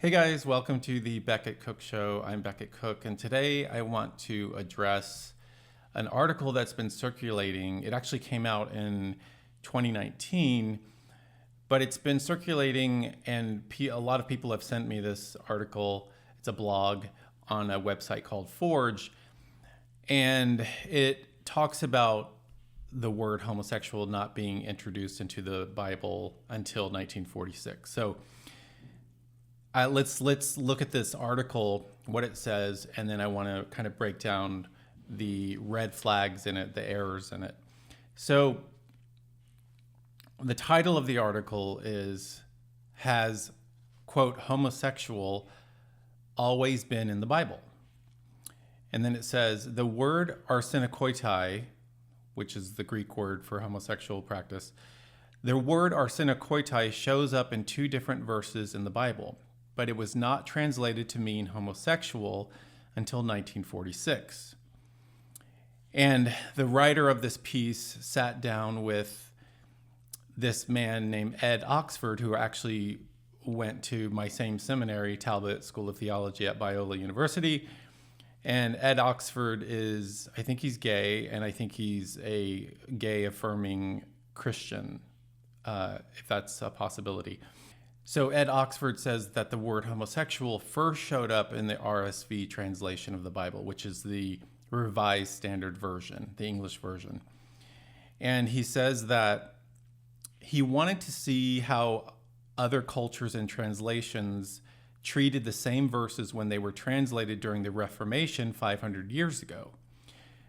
Hey guys, welcome to the Becket Cook Show. I'm Becket Cook, and today I want to address an article that's been circulating. It actually came out in 2019, but it's been circulating, and a lot of people have sent me this article. It's a blog on a website called Forge, and it talks about the word homosexual not being introduced into the Bible until 1946. So let's look at this article, what it says, and then I want to kind of break down the red flags in it, the errors in it. So the title of the article has, quote, homosexual always been in the Bible? And then it says, the word arsenokoitai, which is the Greek word for homosexual practice, the word arsenokoitai shows up in two different verses in the Bible, but it was not translated to mean homosexual until 1946. And the writer of this piece sat down with this man named Ed Oxford, who actually went to my same seminary, Talbot School of Theology at Biola University. And Ed Oxford I think he's gay, and I think he's a gay-affirming Christian, if that's a possibility. So Ed Oxford says that the word homosexual first showed up in the RSV translation of the Bible, which is the Revised Standard Version, the English version. And he says that he wanted to see how other cultures and translations treated the same verses when they were translated during the Reformation 500 years ago.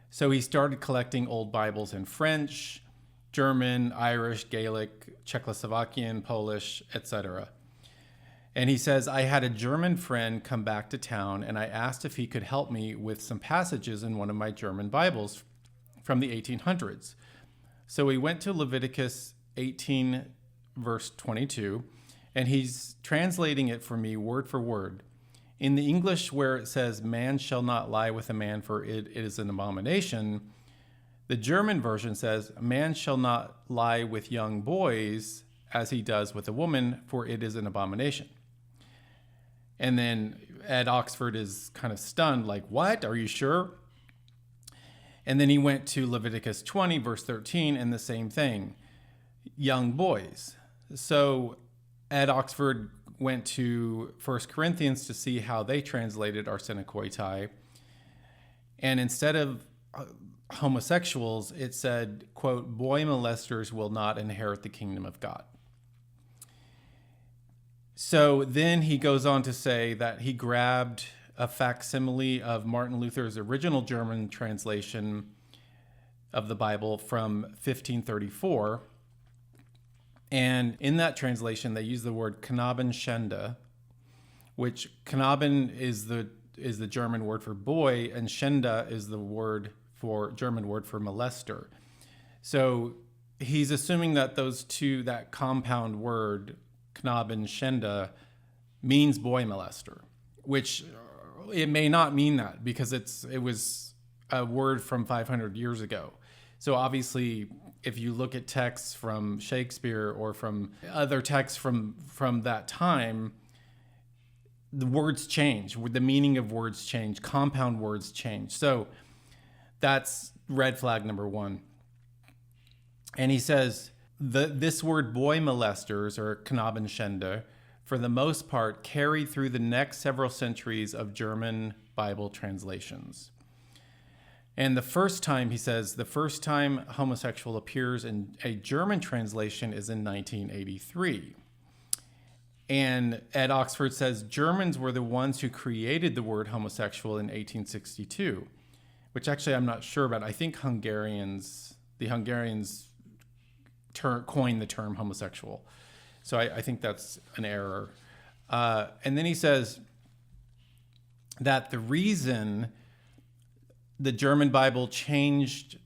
So he started collecting old Bibles in French, German, Irish, Gaelic, Czechoslovakian, Polish, etc. And he says, I had a German friend come back to town, and I asked if he could help me with some passages in one of my German Bibles from the 1800s. So we went to Leviticus 18, verse 22, and he's translating it for me word for word. In the English, where it says, man shall not lie with a man, for it is an abomination, the German version says, man shall not lie with young boys as he does with a woman, for it is an abomination. And then Ed Oxford is kind of stunned, like, what? Are you sure? And then he went to Leviticus 20, verse 13, and the same thing, young boys. So Ed Oxford went to 1 Corinthians to see how they translated arsenokoitai. And instead of homosexuals, it said, quote, boy molesters will not inherit the kingdom of God. So then he goes on to say that he grabbed a facsimile of Martin Luther's original German translation of the Bible from 1534. And in that translation, they use the word Knabenschande, which Knaben is the German word for boy, and Schande is the German word for molester. So he's assuming that that compound word, Knabenschande, means boy molester, which it may not mean that because it was a word from 500 years ago. So obviously, if you look at texts from Shakespeare or from other texts from that time, the words change, the meaning of words change, compound words change. So that's red flag number one. And he says, this word boy molesters, or Knabenschande, for the most part, carried through the next several centuries of German Bible translations. And the first time homosexual appears in a German translation is in 1983. And Ed Oxford says Germans were the ones who created the word homosexual in 1862, which actually I'm not sure about. I think the Hungarians coined the term homosexual. So I think that's an error. And then he says that the reason the German Bible changed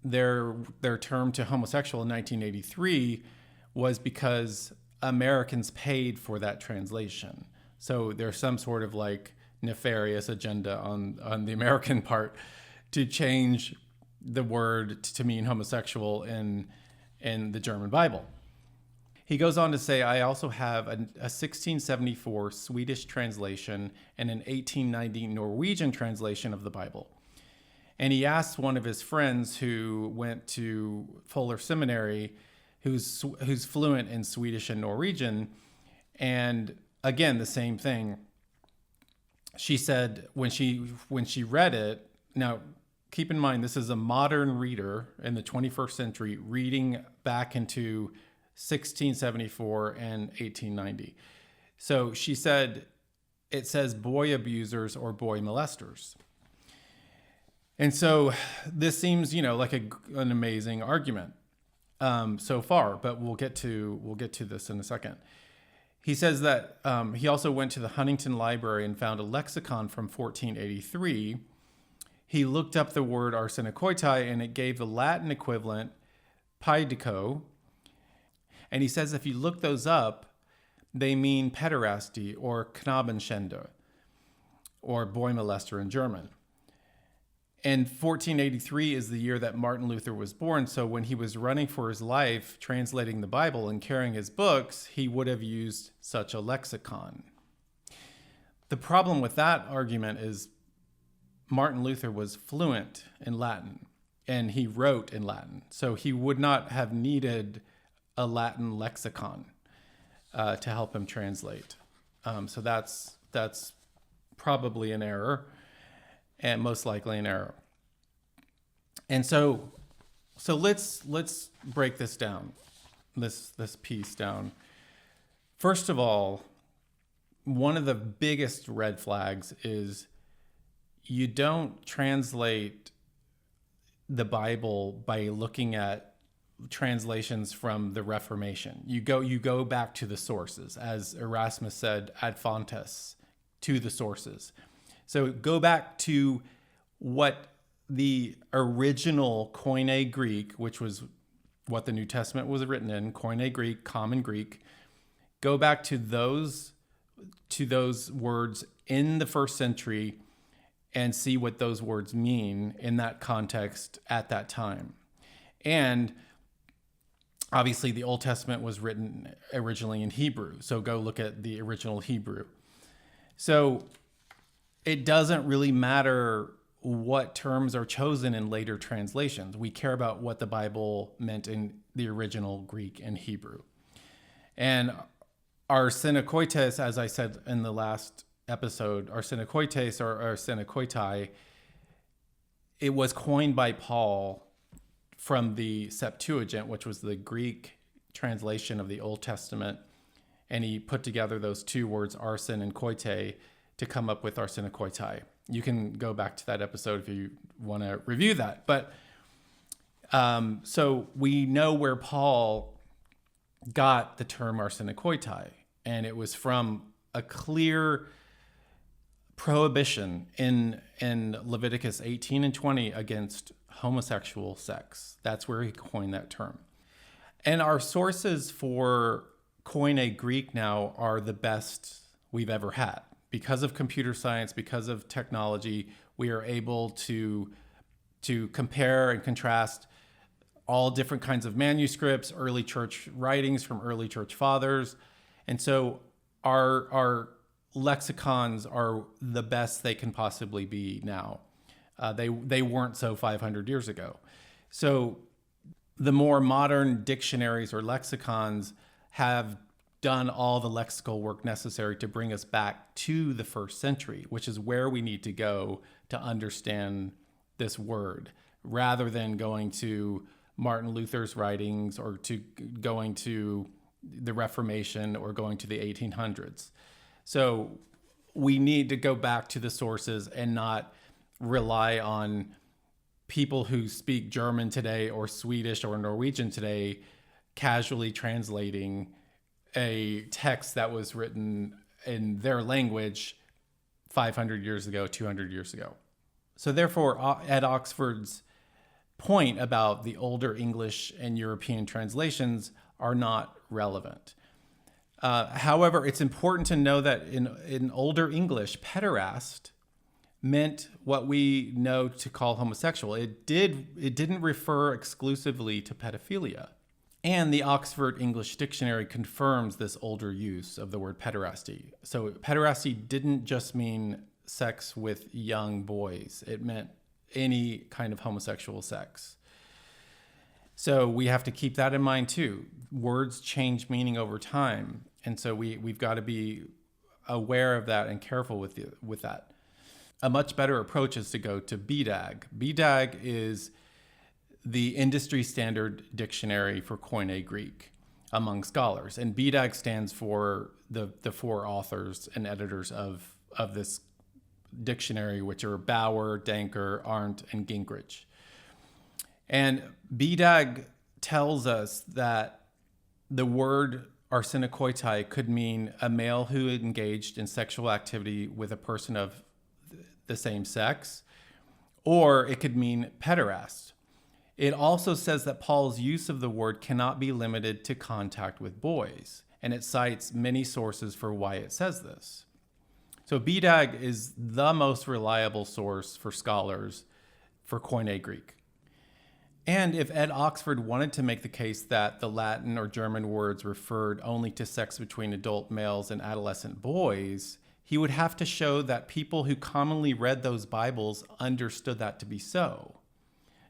their term to homosexual in 1983 was because Americans paid for that translation. So there's some sort of like nefarious agenda on the American part to change the word to mean homosexual in the German Bible. He goes on to say, I also have a 1674 Swedish translation and an 1890 Norwegian translation of the Bible. And he asked one of his friends who went to Fuller Seminary, who's fluent in Swedish and Norwegian. And again, the same thing. She said when she read it, now keep in mind, this is a modern reader in the 21st century reading back into 1674 and 1890. So she said, it says boy abusers or boy molesters. And so this seems, like an amazing argument so far, but we'll get to this in a second. He says that he also went to the Huntington Library and found a lexicon from 1483. He looked up the word arsenicoitai and it gave the Latin equivalent paidico. And he says if you look those up, they mean pederasty or Knabenschänder or boy molester in German. And 1483 is the year that Martin Luther was born. So when he was running for his life, translating the Bible and carrying his books, he would have used such a lexicon. The problem with that argument is Martin Luther was fluent in Latin and he wrote in Latin. So he would not have needed a Latin lexicon to help him translate. So that's probably an error. And most likely an error. And so let's break this down, this piece down. First of all, one of the biggest red flags is you don't translate the Bible by looking at translations from the Reformation. You go back to the sources, as Erasmus said, ad fontes, to the sources. So go back to what the original Koine Greek, which was what the New Testament was written in, Koine Greek, common Greek. Go back to those words in the first century and see what those words mean in that context at that time. And obviously the Old Testament was written originally in Hebrew. So go look at the original Hebrew. So it doesn't really matter what terms are chosen in later translations. We care about what the Bible meant in the original Greek and Hebrew. And arsenokoites, as I said in the last episode, arsenokoites or arsenokoitai, it was coined by Paul from the Septuagint, which was the Greek translation of the Old Testament. And he put together those two words, arsen and koite, to come up with arsenokoitai. You can go back to that episode if you want to review that. But so we know where Paul got the term arsenokoitai, and it was from a clear prohibition in Leviticus 18 and 20 against homosexual sex. That's where he coined that term. And our sources for Koine Greek now are the best we've ever had. Because of computer science, because of technology, we are able to compare and contrast all different kinds of manuscripts, early church writings from early church fathers. And so our lexicons are the best they can possibly be now. They weren't so 500 years ago. So the more modern dictionaries or lexicons have done all the lexical work necessary to bring us back to the first century, which is where we need to go to understand this word, rather than going to Martin Luther's writings or to going to the Reformation or going to the 1800s. So we need to go back to the sources and not rely on people who speak German today or Swedish or Norwegian today casually translating a text that was written in their language 500 years ago, 200 years ago. So therefore, at Oxford's point about the older English and European translations are not relevant. However, it's important to know that in older English, pederast meant what we know to call homosexual. It didn't refer exclusively to pedophilia. And the Oxford English Dictionary confirms this older use of the word pederasty. So pederasty didn't just mean sex with young boys. It meant any kind of homosexual sex. So we have to keep that in mind too. Words change meaning over time. And so we've got to be aware of that and careful with that. A much better approach is to go to BDAG. BDAG is the industry standard dictionary for Koine Greek among scholars. And BDAG stands for the four authors and editors of this dictionary, which are Bauer, Danker, Arndt, and Gingrich. And BDAG tells us that the word arsenokoitai could mean a male who engaged in sexual activity with a person of the same sex, or it could mean pederast. It also says that Paul's use of the word cannot be limited to contact with boys, and it cites many sources for why it says this. So BDAG is the most reliable source for scholars for Koine Greek. And if Ed Oxford wanted to make the case that the Latin or German words referred only to sex between adult males and adolescent boys, he would have to show that people who commonly read those Bibles understood that to be so.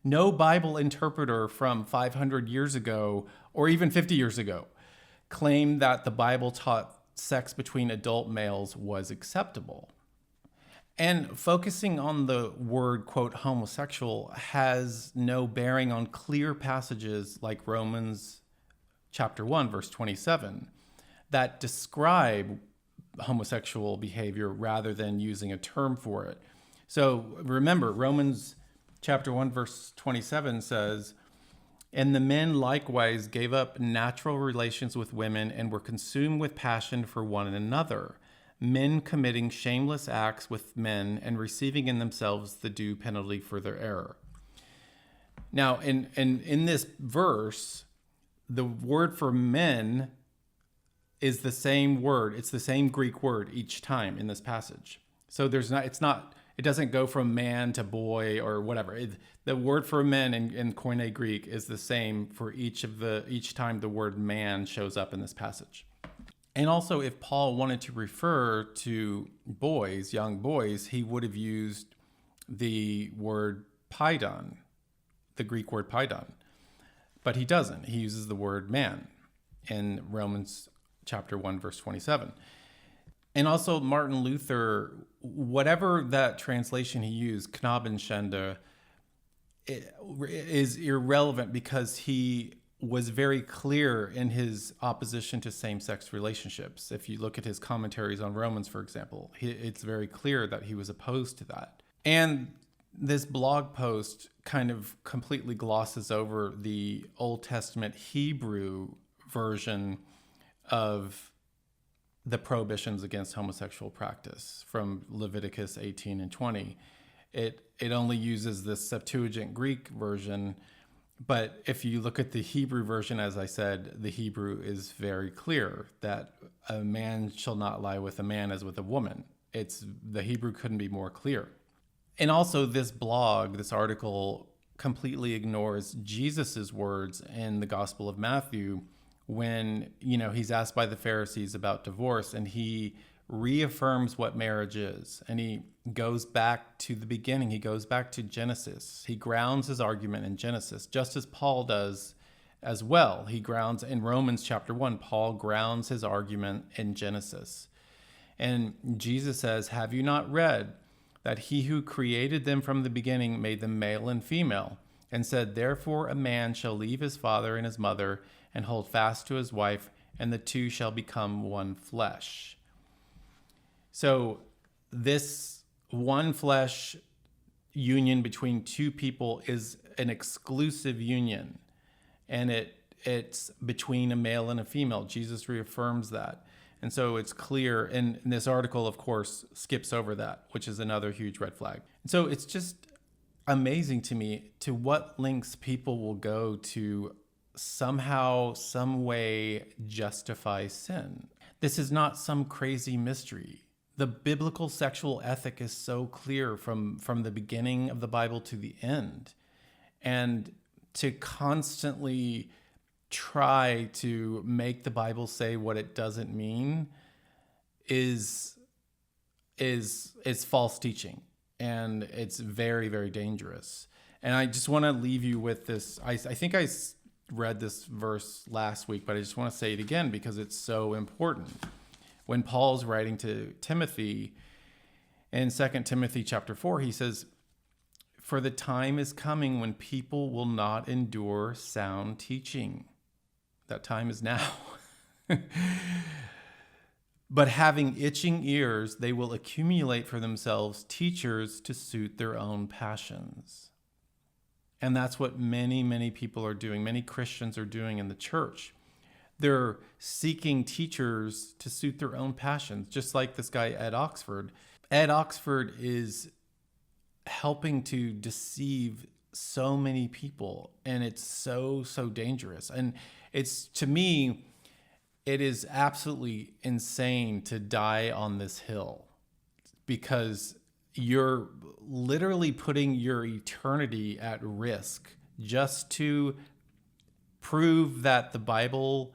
No Bible interpreter from 500 years ago, or even 50 years ago, claimed that the Bible taught sex between adult males was acceptable. And focusing on the word, quote, homosexual has no bearing on clear passages like Romans chapter 1, verse 27, that describe homosexual behavior rather than using a term for it. So remember, Romans chapter 1, verse 27 says, "And the men likewise gave up natural relations with women and were consumed with passion for one another, men committing shameless acts with men and receiving in themselves the due penalty for their error." Now, in this verse, the word for men is the same word. It's the same Greek word each time in this passage. So it doesn't go from man to boy or whatever. The word for men in Koine Greek is the same for each time the word man shows up in this passage. And also, if Paul wanted to refer to boys, young boys, he would have used the word paidon, the Greek word paidon. But he doesn't. He uses the word man in Romans chapter 1, verse 27. And also, Martin Luther, whatever that translation he used, Knabenschande, is irrelevant because he was very clear in his opposition to same-sex relationships. If you look at his commentaries on Romans, for example, it's very clear that he was opposed to that. And this blog post kind of completely glosses over the Old Testament Hebrew version of the prohibitions against homosexual practice from Leviticus 18 and 20. It only uses the Septuagint Greek version, but if you look at the Hebrew version, as I said, the Hebrew is very clear that a man shall not lie with a man as with a woman. The Hebrew couldn't be more clear. And also this article completely ignores Jesus's words in the Gospel of Matthew when, he's asked by the Pharisees about divorce, and he reaffirms what marriage is. And he goes back to the beginning. He goes back to Genesis. He grounds his argument in Genesis, just as Paul does as well. He grounds in Romans chapter 1. Paul grounds his argument in Genesis. And Jesus says, "Have you not read that he who created them from the beginning made them male and female, and said, therefore a man shall leave his father and his mother and hold fast to his wife, and the two shall become one flesh." So this one flesh union between two people is an exclusive union, and it's between a male and a female. Jesus reaffirms that. And so it's clear, and this article, of course, skips over that, which is another huge red flag. And so it's just amazing to me to what lengths people will go to somehow, some way justify sin. This is not some crazy mystery. The biblical sexual ethic is so clear from the beginning of the Bible to the end. And to constantly try to make the Bible say what it doesn't mean is false teaching, and it's very, very dangerous. And I just want to leave you with this. I think I read this verse last week, but I just want to say it again because it's so important. When Paul's writing to Timothy in 2 Timothy chapter 4, he says, "For the time is coming when people will not endure sound teaching." That time is now. "But having itching ears, they will accumulate for themselves teachers to suit their own passions." And that's what many, many people are doing. Many Christians are doing in the church. They're seeking teachers to suit their own passions, just like this guy, Ed Oxford. Ed Oxford is helping to deceive so many people, and it's so, so dangerous. And it's, to me, it is absolutely insane to die on this hill, because you're literally putting your eternity at risk just to prove that the Bible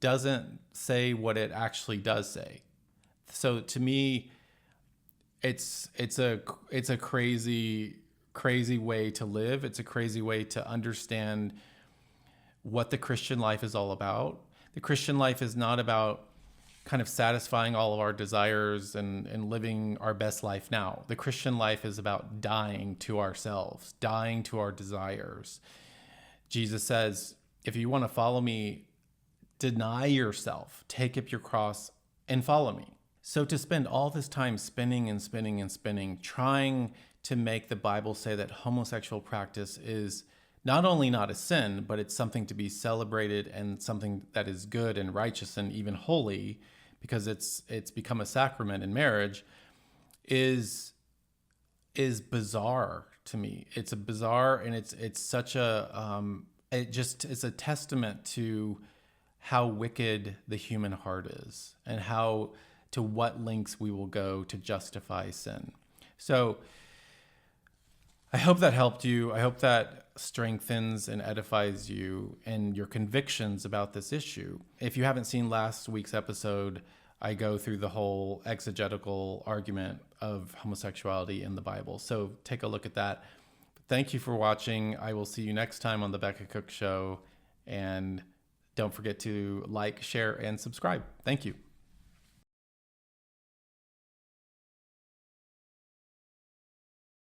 doesn't say what it actually does say. So to me, it's a crazy way to live. It's a crazy way to understand what the Christian life is all about. The Christian life is not about kind of satisfying all of our desires and living our best life now. The Christian life is about dying to ourselves, dying to our desires. Jesus says, if you want to follow me, deny yourself, take up your cross, and follow me. So to spend all this time spinning and spinning and spinning, trying to make the Bible say that homosexual practice is not only not a sin, but it's something to be celebrated and something that is good and righteous and even holy, because it's become a sacrament in marriage, is bizarre to me. It's a bizarre, and it's such a it's a testament to how wicked the human heart is, and how to what lengths we will go to justify sin. So I hope that helped you. I hope that strengthens and edifies you in your convictions about this issue. If you haven't seen last week's episode, I go through the whole exegetical argument of homosexuality in the Bible. So take a look at that. Thank you for watching. I will see you next time on the Becket Cook Show. And don't forget to like, share, and subscribe. Thank you.